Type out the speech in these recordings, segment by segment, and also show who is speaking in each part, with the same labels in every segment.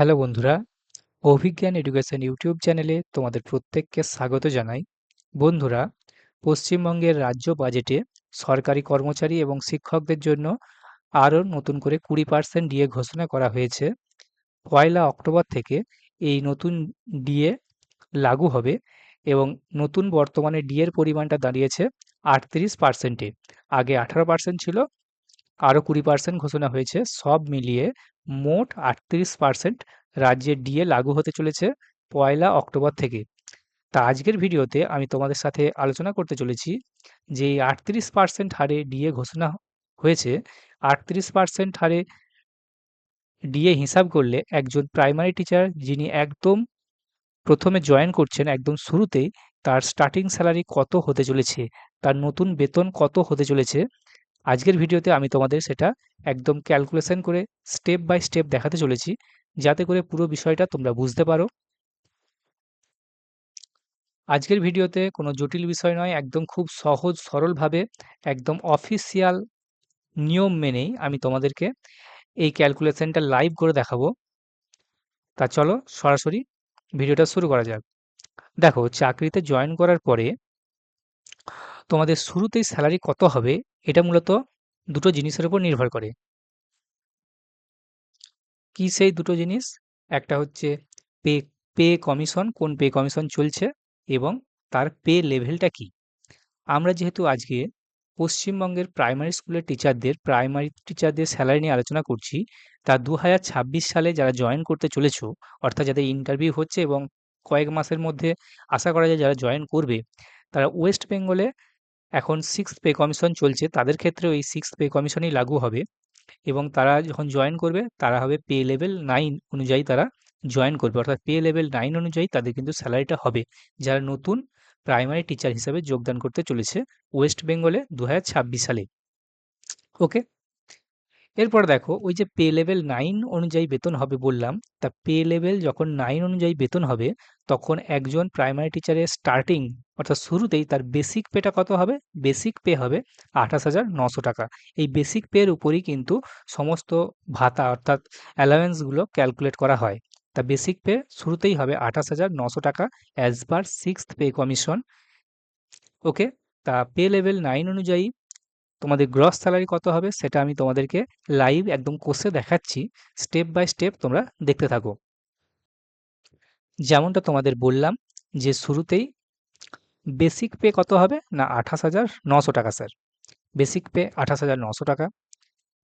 Speaker 1: Hello বন্ধুরা, অভিজ্ঞান education YouTube চ্যানেলে তোমাদের প্রত্যেককে স্বাগত জানাই। বন্ধুরা, পশ্চিমবঙ্গের রাজ্য বাজেটে সরকারি কর্মচারী এবং শিক্ষকদের জন্য আরও নতুন করে 20% ডিএ ঘোষণা করা হয়েছে। 1 অক্টোবর থেকে এই নতুন ডিএ লাগু হবে এবং নতুন বর্তমানে ডিএর পরিমাণটা দাঁড়িয়েছে 38%-এ। আগে 18% ছিল, আরও 20% ঘোষণা হয়েছে। সব মিলিয়ে মোট 38% রাজ্যে ডিএ লাগু হতে চলেছে 1 অক্টোবর থেকে। তা আজকের ভিডিওতে আমি তোমাদের সাথে আলোচনা করতে চলেছি যে এই 38% হারে ডিএ ঘোষণা হয়েছে। 38% হারে ডিএ হিসাব করলে একজন প্রাইমারি টিচার যিনি একদম প্রথমে জয়েন করছেন, একদম শুরুতেই তার স্টার্টিং স্যালারি কত হতে চলেছে, তার নতুন বেতন কত হতে চলেছে, আজকের ভিডিওতে আমি তোমাদের সেটা একদম ক্যালকুলেশন করে স্টেপ বাই স্টেপ দেখাতে চলেছি, যাতে করে পুরো বিষয়টা তোমরা বুঝতে পারো। আজকের ভিডিওতে কোনো জটিল বিষয় নয়, একদম খুব সহজ সরলভাবে একদম অফিসিয়াল নিয়ম মেনেই আমি তোমাদেরকে এই ক্যালকুলেশনটা লাইভ করে দেখাবো। তা চলো সরাসরি ভিডিওটা শুরু করা যাক। দেখো, চাকরিতে জয়েন করার পরে তোমাদের শুরুতেই স্যালারি কত হবে, এটা মূলত দুটো জিনিসের উপর নির্ভর করে। কি সেই দুটো জিনিস? একটা হচ্ছে পে পে কমিশন, কোন পে কমিশন চলছে, এবং তার পে লেভেলটা কি। আমরা যেহেতু আজকে পশ্চিমবঙ্গের প্রাইমারি টিচারদের স্যালারি নিয়ে আলোচনা করছি, তা 2026 সালে যারা জয়েন করতে চলেছো, অর্থাৎ যাদের ইন্টারভিউ হচ্ছে এবং কয়েক মাসের মধ্যে আশা করা যায় যারা জয়েন করবে, তারা ওয়েস্ট বেঙ্গলে এখন 6th পে কমিশন চলছে, তাদের ক্ষেত্রেও এই 6th পে কমিশনই লাগু হবে। এবং তারা যখন জয়েন করবে তারা হবে পে লেভেল 9 অনুযায়ী তারা জয়েন করবে, অর্থাৎ পে লেভেল 9 অনুযায়ী তাদের কিন্তু স্যালারিটা হবে, যারা নতুন প্রাইমারি টিচার হিসাবে যোগদান করতে চলেছে ওয়েস্ট বেঙ্গলে 2026 সালে। ওকে, এরপর দেখো, ওই যে পে লেভেল 9 অনুযায়ী বেতন হবে বললাম, তা পে লেভেল যখন 9 অনুযায়ী বেতন হবে, তখন একজন প্রাইমারি টিচারের স্টার্টিং অর্থাৎ শুরুতেই তার বেসিক পেটা কত হবে? বেসিক পে হবে 28,900 টাকা। এই বেসিক পের উপরই কিন্তু সমস্ত ভাতা অর্থাৎ অ্যালাওয়েন্সগুলো ক্যালকুলেট করা হয়। তা বেসিক পে শুরুতেই হবে 28,900 টাকা as per 6th pay commission. Okay, তা পে লেভেল 9 অনুযায়ী তোমাদের গ্রস স্যালারি কত হবে সেটা আমি তোমাদেরকে লাইভ একদম কষে দেখাচ্ছি, স্টেপ বাই স্টেপ তোমরা দেখতে থাকো। যেমনটা তোমাদের বললাম যে শুরুতেই বেসিক পে কত হবে না 28,900 টাকা স্যার, বেসিক পে 28,900 টাকা।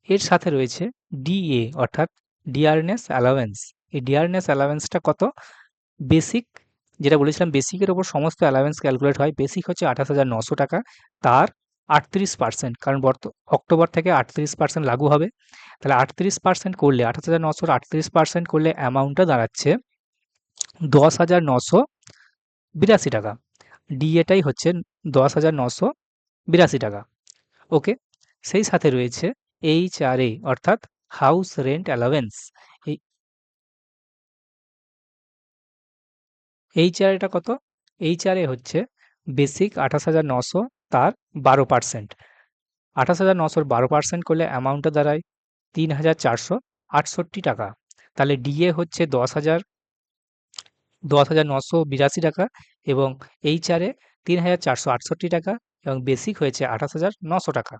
Speaker 1: এর সাথে রয়েছে ডিএ অর্থাৎ ডিয়ারনেস অ্যালাওয়েন্স। এই ডিয়ারনেস অ্যালাওয়েন্সটা কত? বেসিক, যেটা বলেছিলাম বেসিকের ওপর সমস্ত অ্যালাওয়েন্স ক্যালকুলেট হয়, বেসিক হচ্ছে 28,900 টাকা, তার 38%, কারণ অক্টোবর থেকে 38% লাগু হবে। তাহলে 38% করলে 28,900 38% করলে অ্যামাউন্টটা দাঁড়াচ্ছে 10,982 টাকা। ডিএটাই হচ্ছে 10,982 টাকা। ওকে, সেই সাথে রয়েছে এইচআরএ অর্থাৎ হাউস রেন্ট অ্যালাওয়েন্স। এই এইচআরএটা কত? এইচআরএ হচ্ছে বেসিক 28,900, তার 12%। 28,900-র 12% করলে অ্যামাউন্টটা দাঁড়ায় 3,468 টাকা। তাহলে ডিএ হচ্ছে 10,982 টাকা এবং এইচআরএ 3,468 টাকা এবং বেসিক হয়েছে 28,900 টাকা।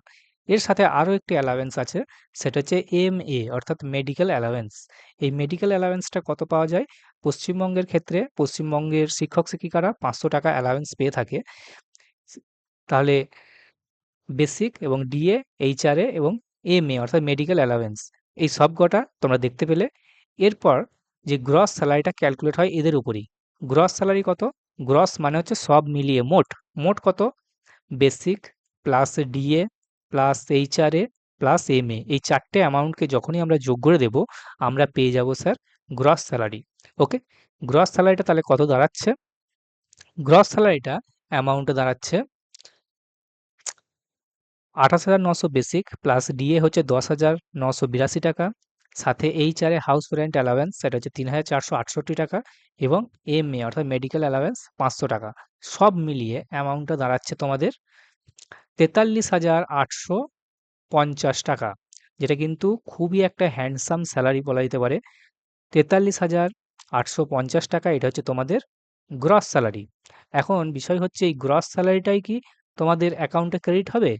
Speaker 1: এর সাথে আরও একটি অ্যালাওয়েন্স আছে, সেটা হচ্ছে এমএ অর্থাৎ মেডিকেল অ্যালাওয়েন্স। এই মেডিকেল অ্যালাওয়েন্সটা কত পাওয়া যায়? পশ্চিমবঙ্গের ক্ষেত্রে পশ্চিমবঙ্গের শিক্ষক শিক্ষিকারা 500 টাকা অ্যালাওয়েন্স পেয়ে থাকে। তাহলে বেসিক এবং ডিএ, এইচআরএ এবং এমএ অর্থাৎ মেডিকেল অ্যালাওয়েন্স, এই সবকটা তোমরা দেখতে পেলে। এরপর যে গ্রস স্যালারিটা ক্যালকুলেট হয় এদের উপরেই। গ্রস স্যালারি কত? গ্রস মানে হচ্ছে সব মিলিয়ে মোট। মোট কত? Basic plus DA plus HRA plus MA, এই চারটে অ্যামাউন্টকে যখনই আমরা যোগ করে দেব, আমরা পেয়ে যাব স্যার গ্রস স্যালারি। ওকে, গ্রস স্যালারিটা তাহলে কত দাঁড়াচ্ছে? গ্রস স্যালারিটা অ্যামাউন্টে দাঁড়াচ্ছে 28,900 বেসিক প্লাস ডিএ হচ্ছে 10,982 টাকা, সাথে এইচআরএ হাউস রেন্ট অ্যালাওয়েন্স সেটা হচ্ছে 3,468 টাকা এবং এমএ অর্থাৎ মেডিকেল অ্যালাওয়েন্স 500 টাকা। সব মিলিয়ে অ্যামাউন্টটা দাঁড়াচ্ছে তোমাদের 43,850 টাকা, যেটা কিন্তু খুবই একটা হ্যান্ডসাম স্যালারি বলা যেতে পারে। 43,850 টাকা, এটা হচ্ছে তোমাদের গ্রস স্যালারি। এখন বিষয় হচ্ছে এই গ্রস স্যালারিটাই কি তোমাদের অ্যাকাউন্টে ক্রেডিট হবে?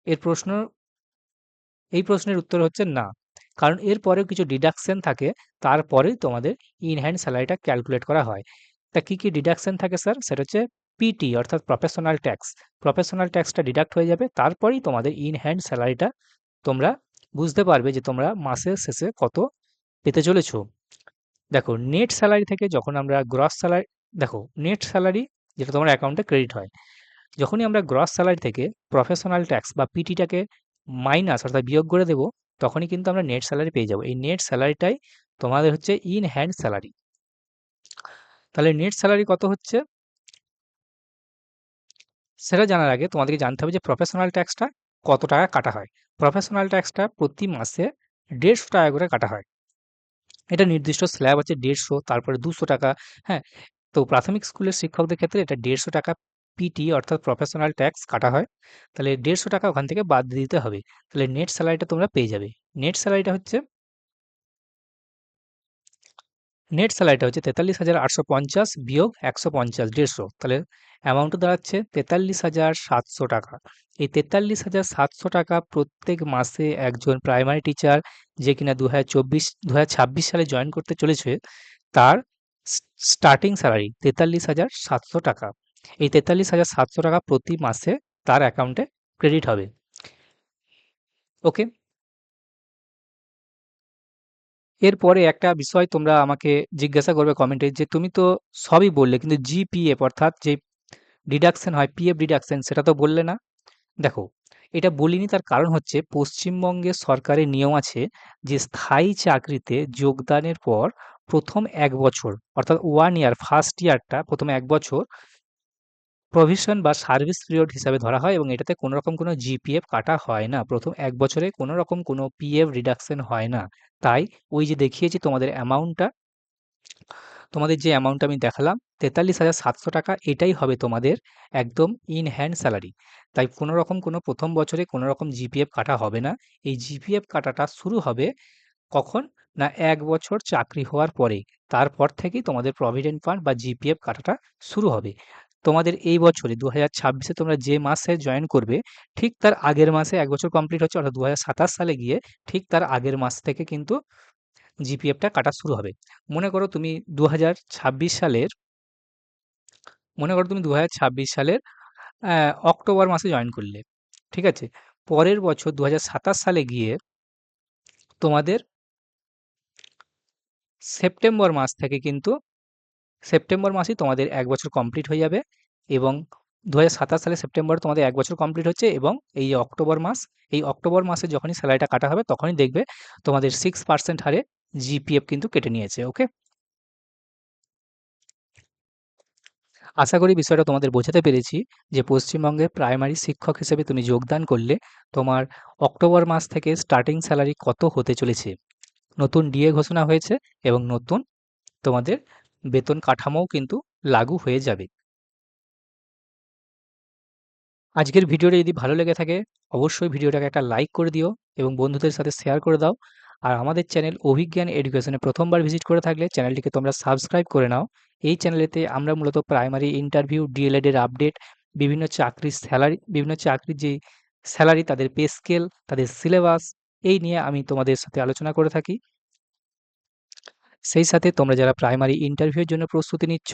Speaker 1: এর প্রশ্ন এই প্রশ্নের উত্তর হচ্ছে না। কারণ এর পরেও কিছু ডিডাকশন থাকে, তারপরেই তোমাদের ইন হ্যান্ড স্যালারিটা ক্যালকুলেট করা হয়। তা কি ডিডাকশন থাকে স্যার? সেটা হচ্ছে পিটি অর্থাৎ প্রফেশনাল ট্যাক্স। প্রফেশনাল ট্যাক্সটা ডিডাক্ট হয়ে যাবে, তারপরেই তোমাদের ইন হ্যান্ড স্যালারিটা তোমরা বুঝতে পারবে যে তোমরা মাসের শেষে কত পেতে চলেছো। দেখো নেট স্যালারি থেকে যখন আমরা গ্রস স্যালারি, দেখো নেট স্যালারি যেটা তোমার অ্যাকাউন্টে ক্রেডিট হয়, যখনই আমরা গ্রস স্যালারি থেকে প্রফেশনাল ট্যাক্স বা পিটিটাকে মাইনাস অর্থাৎ বিয়োগ করে দেব, তখনই কিন্তু আমরা নেট স্যালারি পেয়ে যাব। এই নেট স্যালারিটাই তোমাদের হচ্ছে ইন হ্যান্ড স্যালারি। তাহলে নেট স্যালারি কত হচ্ছে সেটা জানার আগে তোমাদেরকে জানতে হবে যে প্রফেশনাল ট্যাক্সটা কত টাকা কাটা হয়। প্রফেশনাল ট্যাক্সটা প্রতি মাসে 150 টাকা করে কাটা হয়। এটা নির্দিষ্ট স্ল্যাব আছে 150, তারপরে 200 টাকা। হ্যাঁ, তো প্রাথমিক স্কুলের শিক্ষকদের ক্ষেত্রে এটা 150 টাকা পিটি অর্থাৎ প্রফেশনাল ট্যাক্স কাটা হয়। তাহলে 150 টাকা ওখান থেকে বাদ দিয়ে দিতে হবে। তাহলে নেট স্যালারিটা তোমরা পেয়ে যাবে। নেট স্যালারিটা হচ্ছে নেট স্যালারিটা হচ্ছে 43,850 বিয়োগ 150, 150। তাহলে অ্যামাউন্টটা দাঁড়াচ্ছে 43,700 টাকা। এই 43,700 টাকা প্রত্যেক মাসে একজন প্রাইমারি টিচার যে কিনা 2026 সালে জয়েন করতে চলেছে, তার স্টার্টিং স্যালারি 43,700 টাকা। এই 43,700 টাকা প্রতি মাসে তার অ্যাকাউন্টে ক্রেডিট হবে। ওকে, এরপরে একটা বিষয় তোমরা আমাকে জিজ্ঞাসা করবে কমেন্টে যে তুমি তো সবই বললে, কিন্তু জিপিএফ অর্থাৎ যে ডিডাকশন হয়, পিএফ ডিডাকশন, সেটা তো বললে না। দেখো, এটা বলিনি, তার কারণ হচ্ছে পশ্চিমবঙ্গের সরকারের নিয়ম আছে যে স্থায়ী চাকরিতে যোগদানের পর প্রথম 1 বছর অর্থাৎ 1 ইয়ার, ফার্স্ট ইয়ারটা প্রথম 1 বছর প্রভিশন বা সার্ভিস পিরিয়ড হিসাবে ধরা হয় এবং এটাতে কোনো রকম কোনো জিপিএফ কাটা হয় না। প্রথম 1 বছরে কোনো রকম কোনো পিএফ ডিডাকশন হয় না। তাই ওই যে দেখিয়েছি তোমাদের যে অ্যামাউন্টটা আমি দেখালাম 43,700 টাকা, এটাই হবে তোমাদের একদম ইন হ্যান্ড স্যালারি। তাই কোনো রকম কোনো প্রথম বছরে কোনো রকম জিপিএফ কাটা হবে না। এই জিপিএফ কাটাটা শুরু হবে কখন? না 1 বছর চাকরি হওয়ার পরে। তারপর থেকেই তোমাদের প্রভিডেন্ট ফান্ড বা জিপিএফ কাটাটা শুরু হবে। তোমাদের এই বছরে 2026 এ তোমরা যে মাসে জয়েন করবে, ঠিক তার আগের মাসে 1 বছর কমপ্লিট হচ্ছে অর্থাৎ 2027 সালে গিয়ে ঠিক তার আগের মাস থেকে কিন্তু জিপিএফটা কাটা শুরু হবে। মনে করো তুমি 2026 সালের মনে করো তুমি 2026 সালের অক্টোবর মাসে জয়েন করলে। ঠিক আছে? পরের বছর 2027 সালে গিয়ে তোমাদের সেপ্টেম্বর মাস থেকে কিন্তু সেপ্টেম্বর মাসেই তোমাদের 1 বছর কমপ্লিট হয়ে যাবে এবং 2027 সালের সেপ্টেম্বরে তোমাদের 1 বছর কমপ্লিট হচ্ছে এবং এই অক্টোবর মাসে যখনই স্যালারিটা কাটা হবে তখনই দেখবে তোমাদের 6% হারে জিপিএফ কিন্তু কেটে নিয়েছে। ওকে? আশা করি বিষয়টা তোমাদের বোঝাতে পেরেছি যে পশ্চিমবঙ্গের প্রাইমারি শিক্ষক হিসেবে তুমি যোগদান করলে তোমার অক্টোবর মাস থেকে স্টার্টিং স্যালারি কত হতে চলেছে। নতুন ডিএ ঘোষণা হয়েছে এবং নতুন তোমাদের বেতন কাঠামোও কিন্তু লাগু হয়ে যাবে। আজকের ভিডিওটা যদি ভালো লেগে থাকে অবশ্যই ভিডিওটাকে একটা লাইক করে দিও এবং বন্ধুদের সাথে শেয়ার করে দাও। আর আমাদের চ্যানেল অভিজ্ঞান এডুকেশনে প্রথমবার ভিজিট করে থাকলে চ্যানেলটিকে তোমরা সাবস্ক্রাইব করে নাও। এই চ্যানেলেতে আমরা মূলত প্রাইমারি ইন্টারভিউ, ডিএলএড এর আপডেট, বিভিন্ন চাকরির যে স্যালারি, তাদের পে স্কেল, তাদের সিলেবাস, এই নিয়ে আমি তোমাদের সাথে আলোচনা করে থাকি। সেই সাথে তোমরা যারা প্রাইমারি ইন্টারভিউয়ের জন্য প্রস্তুতি নিচ্ছ,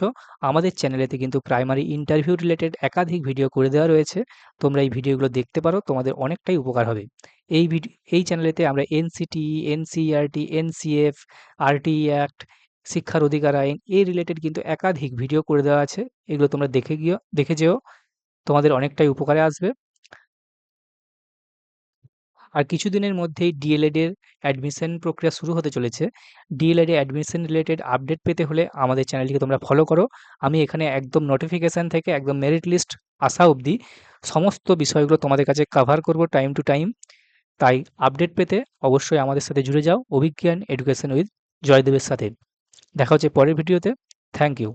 Speaker 1: আমাদের চ্যানেলেতে কিন্তু প্রাইমারি ইন্টারভিউ রিলেটেড একাধিক ভিডিও করে দেওয়া রয়েছে। তোমরা এই ভিডিওগুলো দেখতে পারো, তোমাদের অনেকটাই উপকার হবে। এই চ্যানেলেতে আমরা NCTE, NCERT, NCF, RTE act, শিক্ষার অধিকার আইন এই রিলেটেড কিন্তু একাধিক ভিডিও করে দেওয়া আছে। এগুলো তোমরা দেখে যেও, তোমাদের অনেকটাই উপকারে আসবে। আর কিছুদিনের মধ্যেই ডিএলএড এর অ্যাডমিশন প্রক্রিয়া শুরু হতে চলেছে। ডিএলএড এ অ্যাডমিশন রিলেটেড আপডেট পেতে হলে আমাদের চ্যানেলটিকে তোমরা ফলো করো। আমি এখানে একদম নোটিফিকেশন থেকে একদম মেরিট লিস্ট আসা অবধি সমস্ত বিষয়গুলো তোমাদের কাছে কভার করব টাইম টু টাইম। তাই আপডেট পেতে অবশ্যই আমাদের সাথে জুড়ে যাও অভিজ্ঞান এডুকেশন উইথ জয়দেবের সাথে। দেখা হচ্ছে পরের ভিডিওতে। Thank you.